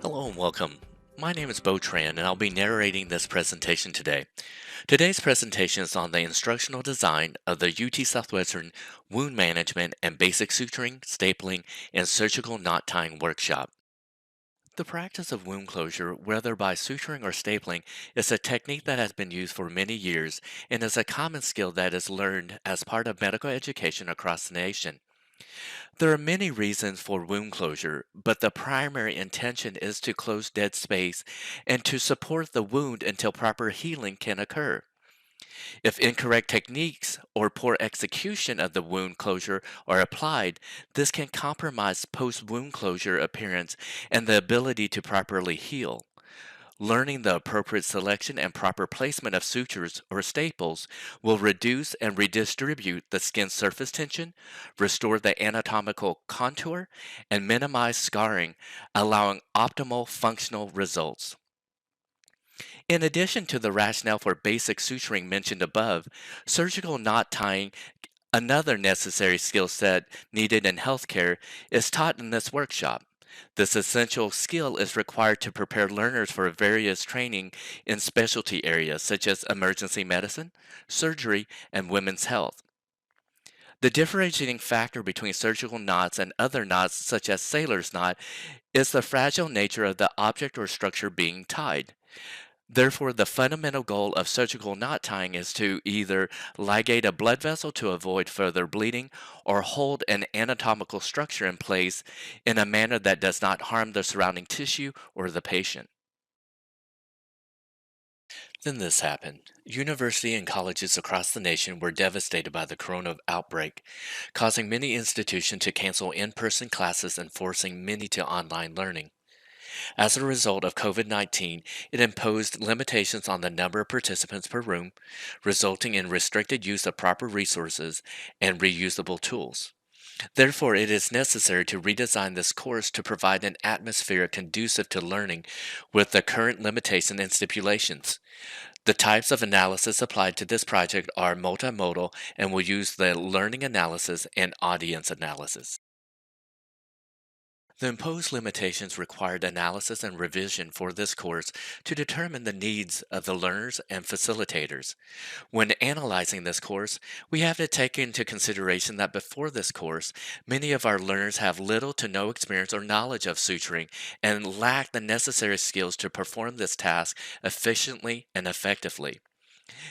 Hello and welcome. My name is Bo Tran and I'll be narrating this presentation today. Today's presentation is on the instructional design of the UT Southwestern Wound Management and Basic Suturing, Stapling, and Surgical Knot Tying Workshop. The practice of wound closure, whether by suturing or stapling, is a technique that has been used for many years and is a common skill that is learned as part of medical education across the nation. There are many reasons for wound closure, but the primary intention is to close dead space and to support the wound until proper healing can occur. If incorrect techniques or poor execution of the wound closure are applied, this can compromise post wound closure appearance and the ability to properly heal. Learning the appropriate selection and proper placement of sutures or staples will reduce and redistribute the skin surface tension, restore the anatomical contour, and minimize scarring, allowing optimal functional results. In addition to the rationale for basic suturing mentioned above, surgical knot tying, another necessary skill set needed in healthcare, is taught in this workshop. This essential skill is required to prepare learners for various training in specialty areas such as emergency medicine, surgery, and women's health. The differentiating factor between surgical knots and other knots, such as sailor's knot, is the fragile nature of the object or structure being tied. Therefore, the fundamental goal of surgical knot tying is to either ligate a blood vessel to avoid further bleeding or hold an anatomical structure in place in a manner that does not harm the surrounding tissue or the patient. Then this happened. University and colleges across the nation were devastated by the corona outbreak, causing many institutions to cancel in-person classes and forcing many to online learning. As a result of COVID 19, it imposed limitations on the number of participants per room, resulting in restricted use of proper resources and reusable tools. Therefore, it is necessary to redesign this course to provide an atmosphere conducive to learning with the current limitation and stipulations. The types of analysis applied to this project are multimodal and will use the learning analysis and audience analysis. The imposed limitations required analysis and revision for this course to determine the needs of the learners and facilitators. When analyzing this course, we have to take into consideration that before this course, many of our learners have little to no experience or knowledge of suturing and lack the necessary skills to perform this task efficiently and effectively.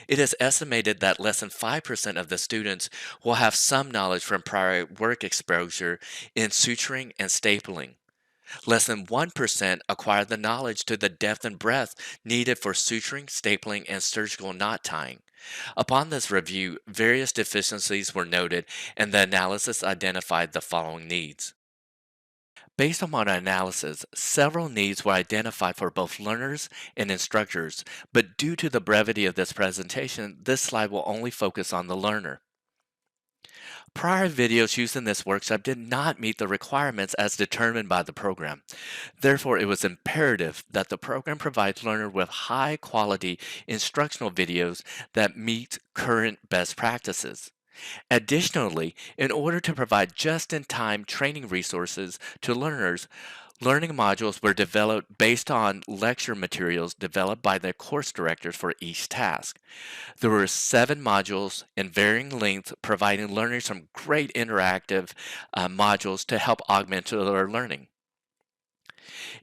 It is estimated that less than 5% of the students will have some knowledge from prior work exposure in suturing and stapling. Less than 1% acquire the knowledge to the depth and breadth needed for suturing, stapling, and surgical knot tying. Upon this review, various deficiencies were noted, and the analysis identified the following needs. Based on our analysis, several needs were identified for both learners and instructors, but due to the brevity of this presentation, this slide will only focus on the learner. Prior videos used in this workshop did not meet the requirements as determined by the program. Therefore, it was imperative that the program provide learners with high quality instructional videos that meet current best practices. Additionally, in order to provide just-in-time training resources to learners, learning modules were developed based on lecture materials developed by the course directors for each task. There were 7 modules in varying lengths, providing learners some great interactive modules to help augment their learning.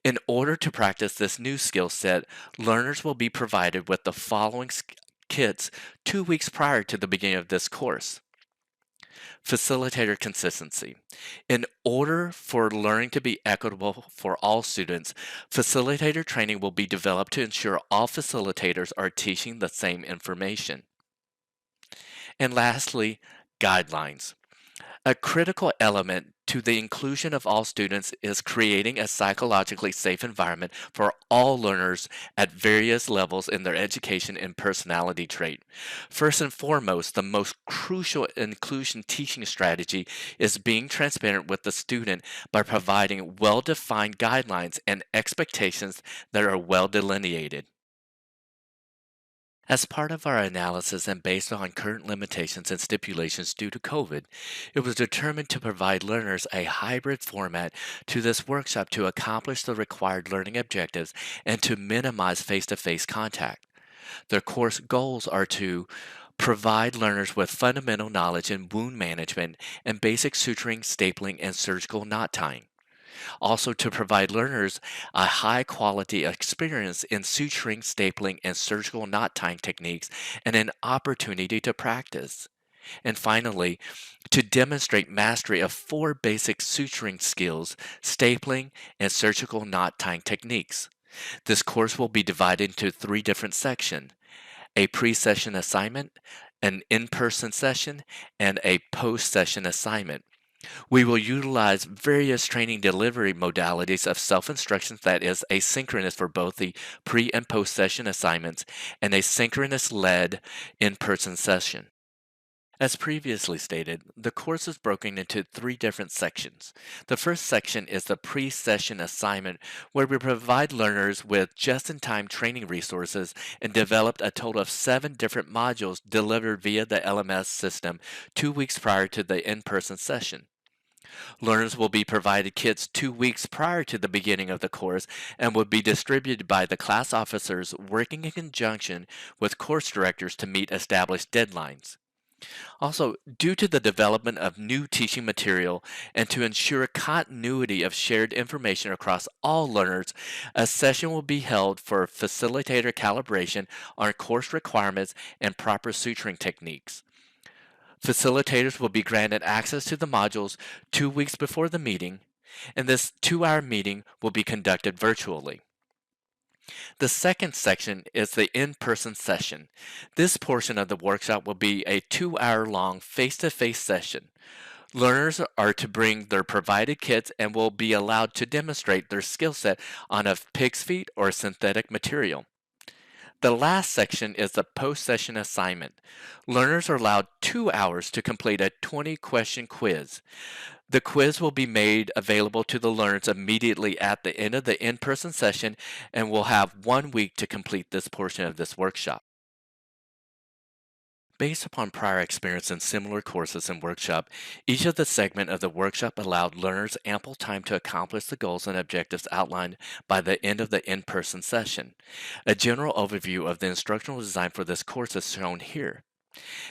In order to practice this new skill set, learners will be provided with the following kits 2 weeks prior to the beginning of this course. Facilitator consistency. In order for learning to be equitable for all students, facilitator training will be developed to ensure all facilitators are teaching the same information. And lastly, guidelines. A critical element to the inclusion of all students is creating a psychologically safe environment for all learners at various levels in their education and personality trait. First and foremost, the most crucial inclusion teaching strategy is being transparent with the student by providing well-defined guidelines and expectations that are well delineated. As part of our analysis and based on current limitations and stipulations due to COVID, it was determined to provide learners a hybrid format to this workshop to accomplish the required learning objectives and to minimize face-to-face contact. Their course goals are to provide learners with fundamental knowledge in wound management and basic suturing, stapling, and surgical knot tying. Also, to provide learners a high quality experience in suturing, stapling, and surgical knot tying techniques and an opportunity to practice. And finally, to demonstrate mastery of four basic suturing skills, stapling, and surgical knot tying techniques. This course will be divided into three different sections: a pre session assignment, an in person session, and a post session assignment. We will utilize various training delivery modalities of self-instruction that is asynchronous for both the pre and post-session assignments and a synchronous-led in-person session. As previously stated, the course is broken into three different sections. The first section is the pre-session assignment, where we provide learners with just-in-time training resources and developed a total of 7 different modules delivered via the LMS system 2 weeks prior to the in-person session. Learners will be provided kits 2 weeks prior to the beginning of the course and will be distributed by the class officers working in conjunction with course directors to meet established deadlines. Also, due to the development of new teaching material and to ensure continuity of shared information across all learners, a session will be held for facilitator calibration on course requirements and proper suturing techniques. Facilitators will be granted access to the modules 2 weeks before the meeting, and this 2-hour meeting will be conducted virtually. The second section is the in-person session. This portion of the workshop will be a 2-hour long face-to-face session. Learners are to bring their provided kits and will be allowed to demonstrate their skill set on a pig's feet or synthetic material. The last section is the post-session assignment. Learners are allowed 2 hours to complete a 20-question quiz. The quiz will be made available to the learners immediately at the end of the in-person session and will have 1 week to complete this portion of this workshop. Based upon prior experience in similar courses and workshop, each of the segment of the workshop allowed learners ample time to accomplish the goals and objectives outlined by the end of the in-person session. A general overview of the instructional design for this course is shown here.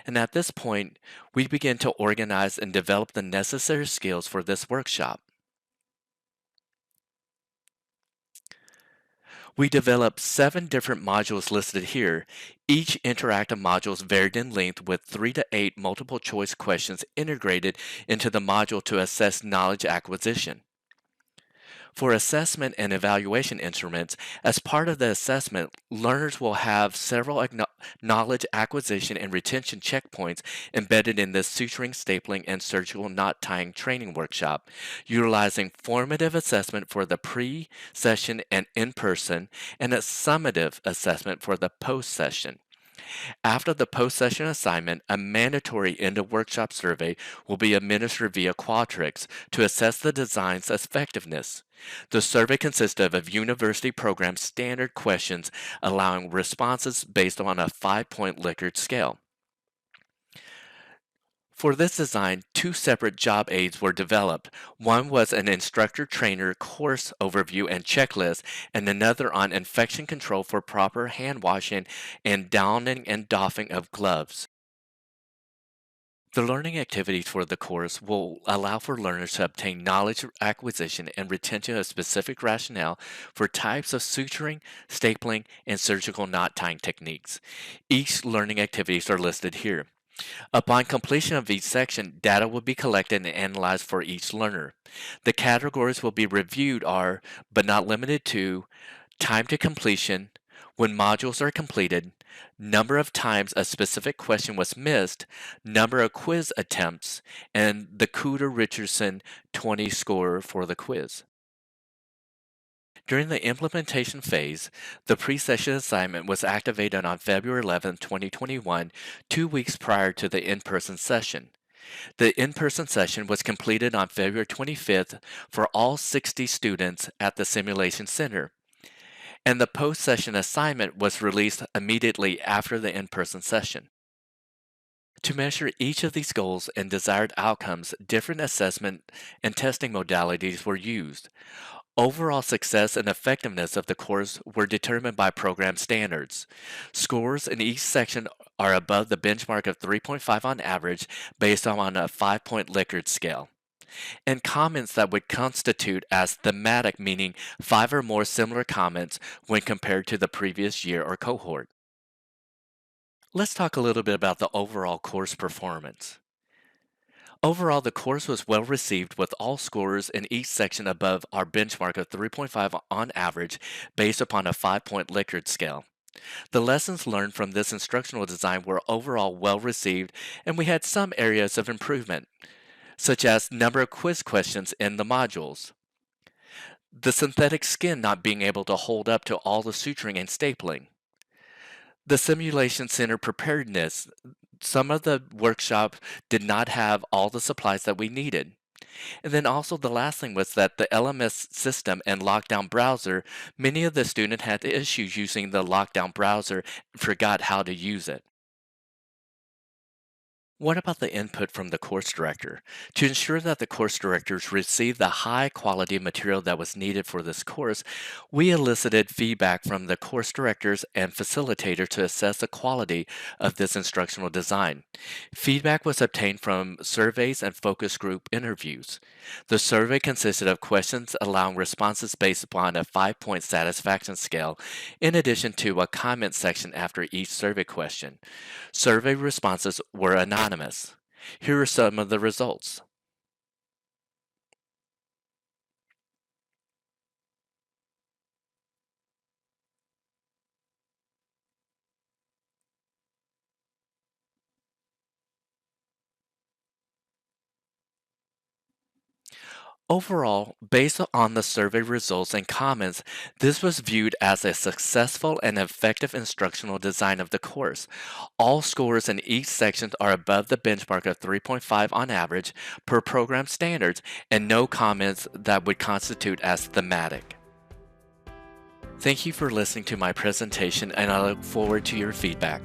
And at this point, we begin to organize and develop the necessary skills for this workshop. We developed 7 different modules listed here. Each interactive module is varied in length with 3 to 8 multiple choice questions integrated into the module to assess knowledge acquisition. For assessment and evaluation instruments, as part of the assessment, learners will have several knowledge acquisition and retention checkpoints embedded in this suturing, stapling, and surgical knot tying training workshop, utilizing formative assessment for the pre-session and in-person, and a summative assessment for the post-session. After the post-session assignment, a mandatory end-of-workshop survey will be administered via Qualtrics to assess the design's effectiveness. The survey consists of a university program standard questions allowing responses based on a 5-point Likert scale. For this design, 2 separate job aids were developed. One was an instructor-trainer course overview and checklist, and another on infection control for proper hand washing and donning and doffing of gloves. The learning activities for the course will allow for learners to obtain knowledge acquisition and retention of specific rationale for types of suturing, stapling, and surgical knot tying techniques. Each learning activities are listed here. Upon completion of each section, data will be collected and analyzed for each learner. The categories will be reviewed are, but not limited to, time to completion, when modules are completed, number of times a specific question was missed, number of quiz attempts, and the Cooter-Richardson 20 score for the quiz. During the implementation phase, the pre-session assignment was activated on February 11, 2021, 2 weeks prior to the in-person session. The in-person session was completed on February 25th for all 60 students at the Simulation Center. and the post-session assignment was released immediately after the in-person session. To measure each of these goals and desired outcomes, different assessment and testing modalities were used. Overall success and effectiveness of the course were determined by program standards. Scores in each section are above the benchmark of 3.5 on average based on a 5-point Likert scale. And comments that would constitute as thematic, meaning 5 or more similar comments when compared to the previous year or cohort. Let's talk a little bit about the overall course performance. Overall, the course was well received with all scores in each section above our benchmark of 3.5 on average based upon a 5-point Likert scale. The lessons learned from this instructional design were overall well received, and we had some areas of improvement, such as number of quiz questions in the modules, the synthetic skin not being able to hold up to all the suturing and stapling, the simulation center preparedness. Some of the workshops did not have all the supplies that we needed. And then also the last thing was that the LMS system and lockdown browser, many of the students had issues using the lockdown browser and forgot how to use it. What about the input from the course director? To ensure that the course directors received the high quality material that was needed for this course, we elicited feedback from the course directors and facilitator to assess the quality of this instructional design. Feedback was obtained from surveys and focus group interviews. The survey consisted of questions allowing responses based upon a 5-point satisfaction scale, in addition to a comment section after each survey question. Survey responses were anonymous. Here are some of the results. Overall, based on the survey results and comments, this was viewed as a successful and effective instructional design of the course. All scores in each section are above the benchmark of 3.5 on average per program standards, and no comments that would constitute as thematic. Thank you for listening to my presentation, and I look forward to your feedback.